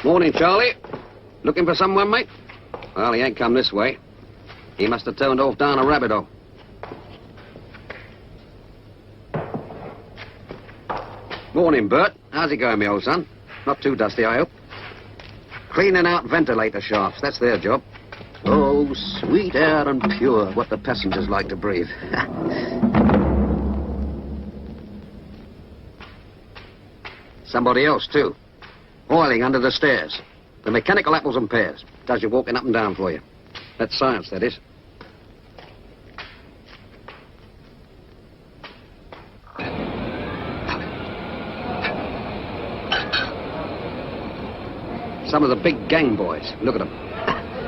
Morning, Charlie. Looking for someone, mate? Well, he ain't come this way. He must have turned off down a rabbit hole. Morning, Bert. How's it going, me old son? Not too dusty, I hope. Cleaning out ventilator shafts. That's their job. Oh, sweet air and pure, what the passengers like to breathe. Somebody else, too. Oiling under the stairs. The mechanical apples and pears. Does your walking up and down for you. That's science, that is. Some of the big gang boys. Look at them.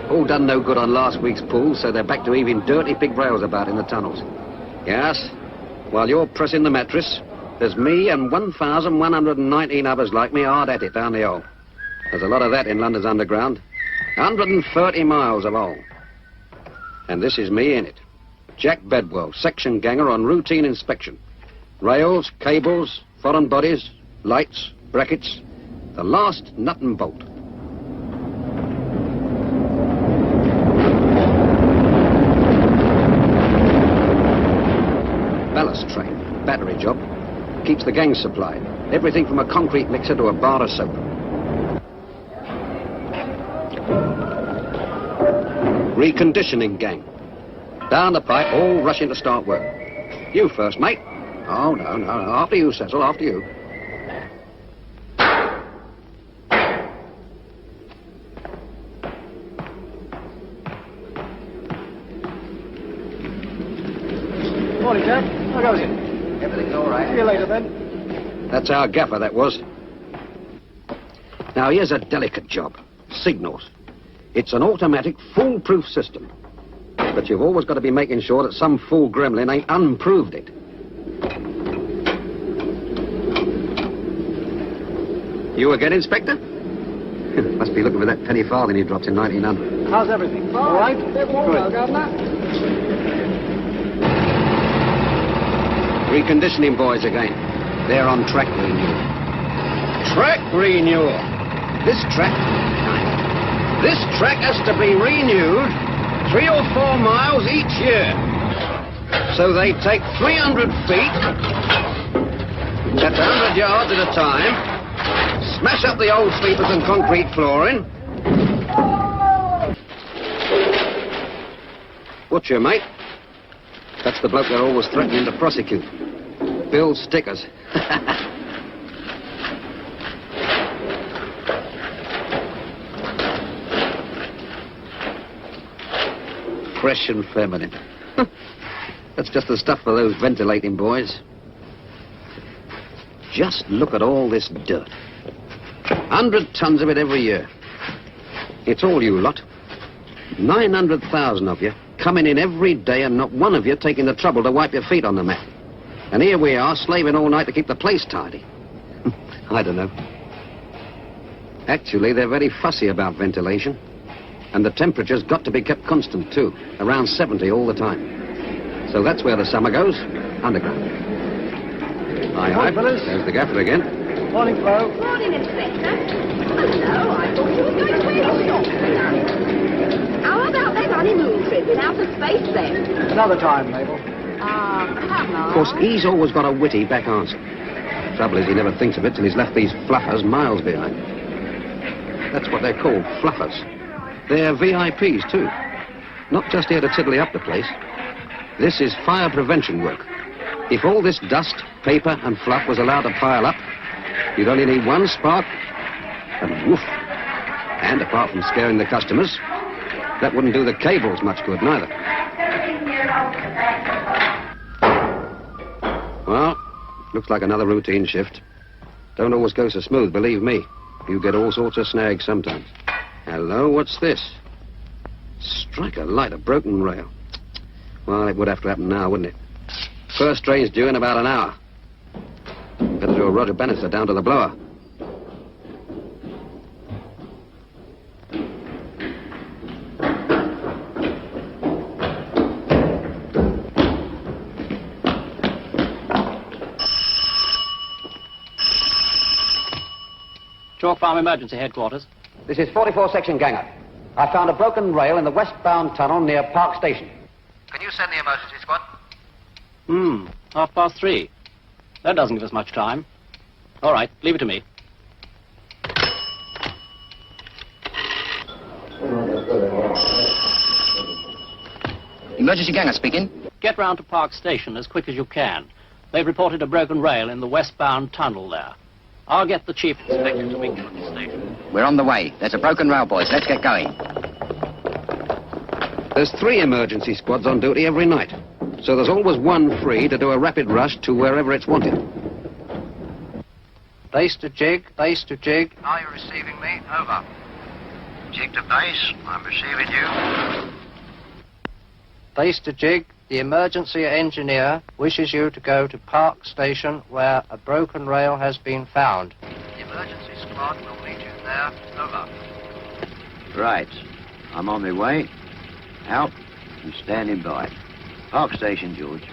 All done no good on last week's pool, so they're back to heaving dirty big rails about in the tunnels. Yes, while you're pressing the mattress, there's me and 1,119 others like me hard at it down the hole. There's a lot of that in London's underground. 130 miles of hole. And this is me in it. Jack Bedwell, section ganger on routine inspection. Rails, cables, foreign bodies, lights, brackets. The last nut and bolt. Ballast train, battery job. Keeps the gang supplied. Everything from a concrete mixer to a bar of soap. Reconditioning gang. Down the pipe, all rushing to start work. You first, mate. Oh, no. After you, Cecil, after you. Morning, Jack. How goes it? Everything's all right. See you later, then. That's our gaffer, that was. Now, here's a delicate job. Signals. It's an automatic, foolproof system. But you've always got to be making sure that some fool gremlin ain't unproved it. You again, Inspector? Must be looking for that penny farthing he dropped in 1900. How's everything? All right? Good. Reconditioning boys again. They're on track renewal. Track renewal. This track has to be renewed 3 or 4 miles each year. So they take 300 feet, at 100 yards at a time, smash up the old sleepers and concrete flooring. Butcher, mate. That's the bloke they're always threatening to prosecute. Bill Stickers. Fresh and feminine. That's just the stuff for those ventilating boys. Just look at all this dirt. 100 tons of it every year. It's all you lot. 900,000 of you coming in every day and not one of you taking the trouble to wipe your feet on the mat. And here we are, slaving all night to keep the place tidy. I don't know. Actually, they're very fussy about ventilation. And the temperature's got to be kept constant, too. Around 70 all the time. So that's where the summer goes, underground. Hi, fellas. There's the gaffer again. Morning, Flo. Morning, Inspector. Hello, I thought you were going to where you stopped tonight. How about that honeymoon trip in outer space, then? Another time, Mabel. Come on. Of course, he's always got a witty back answer. Trouble is, he never thinks of it till he's left these fluffers miles behind. That's what they're called, fluffers. They're VIPs, too. Not just here to tiddly up the place. This is fire prevention work. If all this dust, paper, and fluff was allowed to pile up, you'd only need one spark, and woof. And apart from scaring the customers, that wouldn't do the cables much good, neither. Well, looks like another routine shift. Don't always go so smooth, believe me. You get all sorts of snags sometimes. Hello, what's this? Strike a light, a broken rail. Well, it would have to happen now, wouldn't it? First train's due in about an hour. Better do a Roger Bannister down to the blower. Chalk Farm Emergency Headquarters. This is 44 Section Ganger. I found a broken rail in the westbound tunnel near Park Station. Can you send the emergency squad? 3:30. That doesn't give us much time. All right, leave it to me. Emergency Ganger speaking. Get round to Park Station as quick as you can. They've reported a broken rail in the westbound tunnel there. I'll get the chief inspector to meet you at the station. We're on the way. There's a broken rail, boys. Let's get going. There's 3 emergency squads on duty every night. So there's always one free to do a rapid rush to wherever it's wanted. Base to jig, base to jig. Are you receiving me? Over. Jig to base. I'm receiving you. Base to jig. The emergency engineer wishes you to go to Park Station where a broken rail has been found. The emergency squad will meet you there. Over. Right. I'm on my way. Out and standing by. Park Station, George.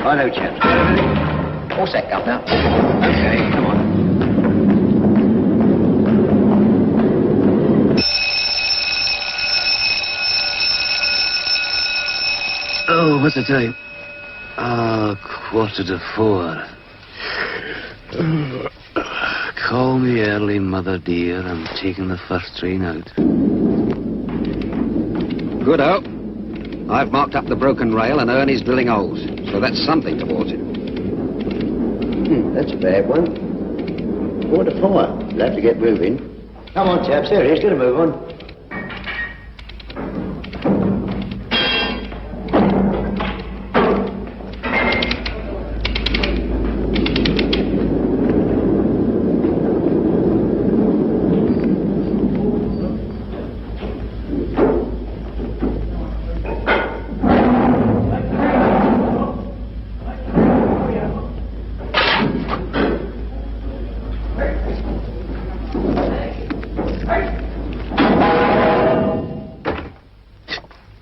Righto, chaps. All set, Governor. Okay, come on. Oh, what's the time? 4:15. Call me early, mother dear. I'm taking the first train out. Good out. I've marked up the broken rail and Ernie's drilling holes, so that's something towards it. That's a bad one. 4:04. We'll have to get moving. Come on, chaps. There it is. Get a move on.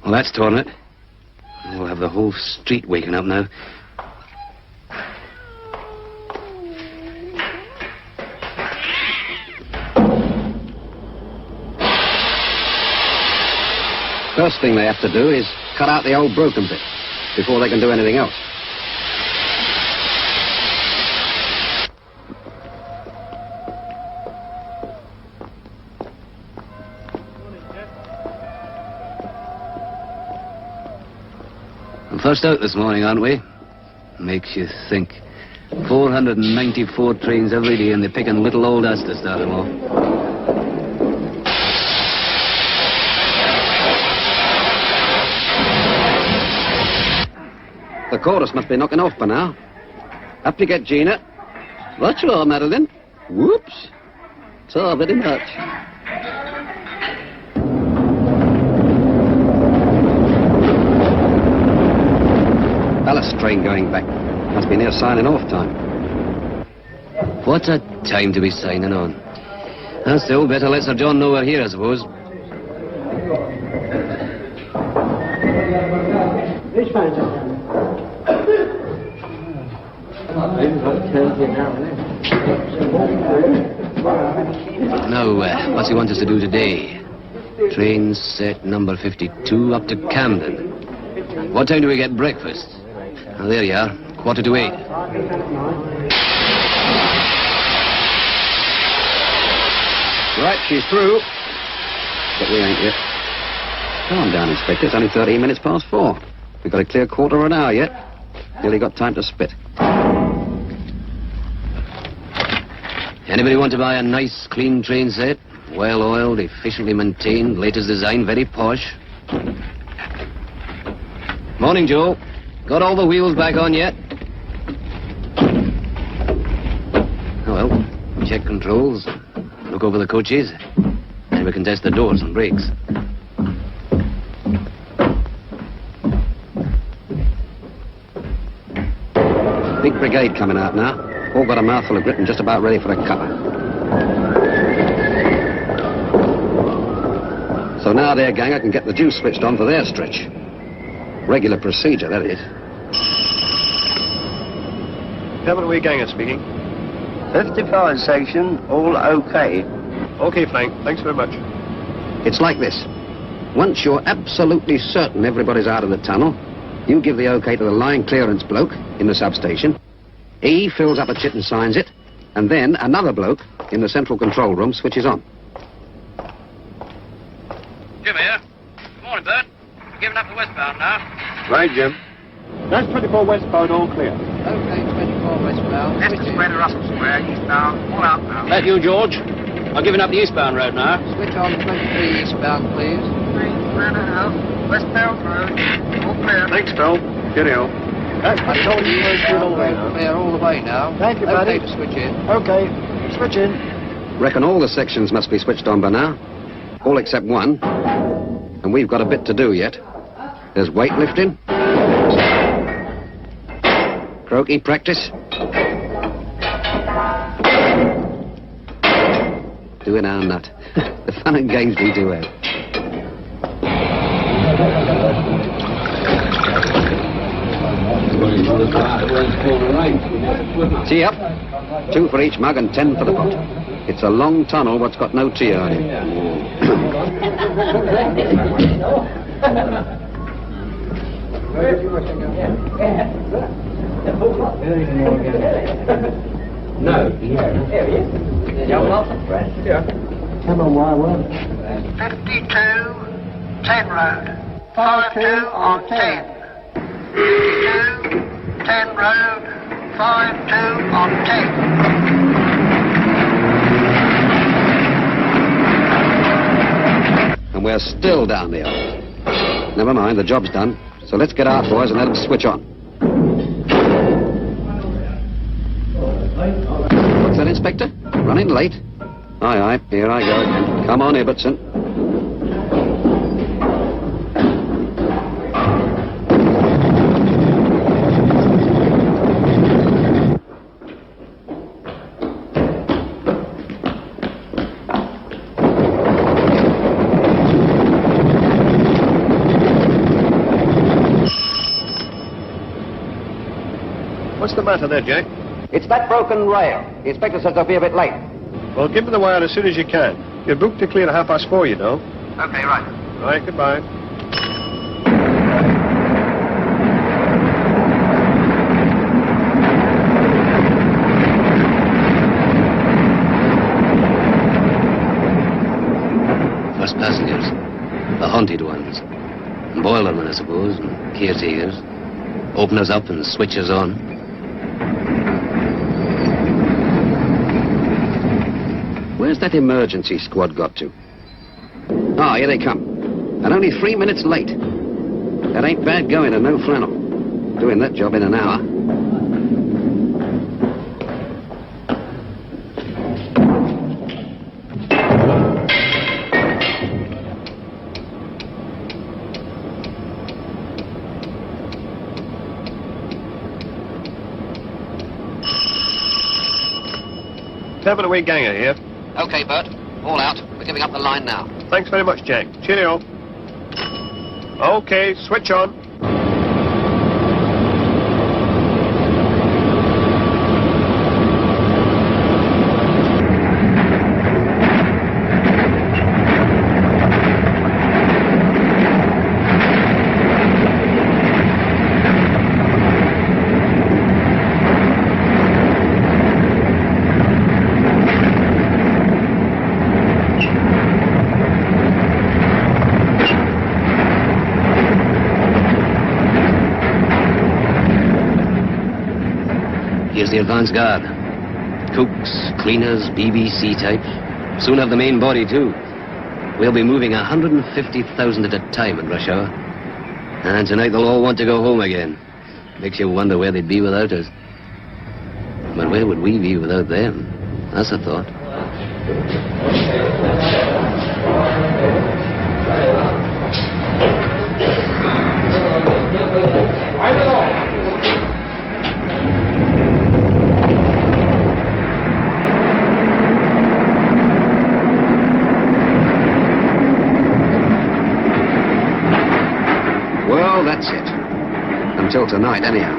Well, that's torn it. We'll have the whole street waking up now. First thing they have to do is cut out the old broken bit before they can do anything else. First out this morning, aren't we? Makes you think. 494 trains every day, and they're picking little old us to start them off. The chorus must be knocking off by now. Up you get, Gina. What's wrong, Madeline? Whoops. So very much. Ballast train going back. Must be near signing off time. What a time to be signing on. And still, better let Sir John know we're here, I suppose. Now, what's he want us to do today? Train set number 52 up to Camden. What time do we get breakfast? Oh, there you are, 7:45. Right, she's through. But we ain't yet. Calm down, Inspector. It's only 13 minutes past 4. We've got a clear quarter of an hour yet. Nearly got time to spit. Anybody want to buy a nice, clean train set? Well-oiled, efficiently maintained, latest design, very posh. Morning, Joe. Got all the wheels back on yet? Oh, well, check controls, look over the coaches, and we can test the doors and brakes. Big brigade coming out now. All got a mouthful of grit and just about ready for a cover. So now their ganger can get the juice switched on for their stretch. Regular procedure, that is. Capital Way Ganger speaking. 55 section, all okay. Okay, Frank. Thanks very much. It's like this. Once you're absolutely certain everybody's out of the tunnel, you give the okay to the line clearance bloke in the substation. He fills up a chit and signs it, and then another bloke in the central control room switches on. Jim here. Good morning, Bert. We're giving up the westbound now. Right, Jim. That's 24 westbound, all clear. Okay, 24 westbound. Leicester Square to Russell Square, eastbound, all out now. That you, George? I'm giving up the eastbound road now. Switch on 23 eastbound, please. 3.5, westbound road, all clear. Thanks, Phil. Cheerio. I told you we're through all the way now. Clear all the way now. Thank you, buddy. Okay to switch in. Okay, switch in. Reckon all the sections must be switched on by now. All except one. And we've got a bit to do yet. There's weightlifting. Croquet practice. Doing our nut. The fun and games we do have. Tee up. 2 for each mug and 10 for the pot. It's a long tunnel what's got no tea on it. No. There he is. Young Wilson, Fred. Yeah. Come on, why, well? 52, 10 road. 52 on 10. 52, 10 road. 52 on 10. And we're still down there. Never mind, the job's done. So let's get out, boys, and let them switch on. What's that, Inspector? Running late? Aye, aye, here I go again. Come on, Ibbotson. What's the matter there, Jack? It's that broken rail. The inspector says they'll be a bit late. Well, give me the wire as soon as you can. You're booked to clear at 4:30, you know. Okay, right. All right, goodbye. First passengers. The haunted ones. Boilermen, I suppose, and caretakers. Open us up and switch us on. Where's that emergency squad got to? Ah, here they come. And only 3 minutes late. That ain't bad going and no flannel. Doing that job in an hour. Capital Way Ganger here. Okay, Bert. All out. We're giving up the line now. Thanks very much, Jack. Cheerio. Okay, switch on. Here's the advance guard. Cooks, cleaners, BBC type. Soon have the main body, too. We'll be moving 150,000 at a time in rush hour. And tonight they'll all want to go home again. Makes you wonder where they'd be without us. But where would we be without them? That's a thought. Well, that's it. Until tonight, anyhow.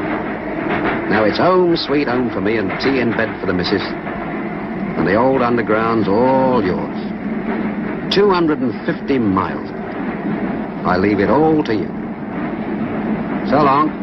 Now it's home, sweet home for me, and tea in bed for the missus. And the old underground's all yours. 250 miles. I leave it all to you. So long.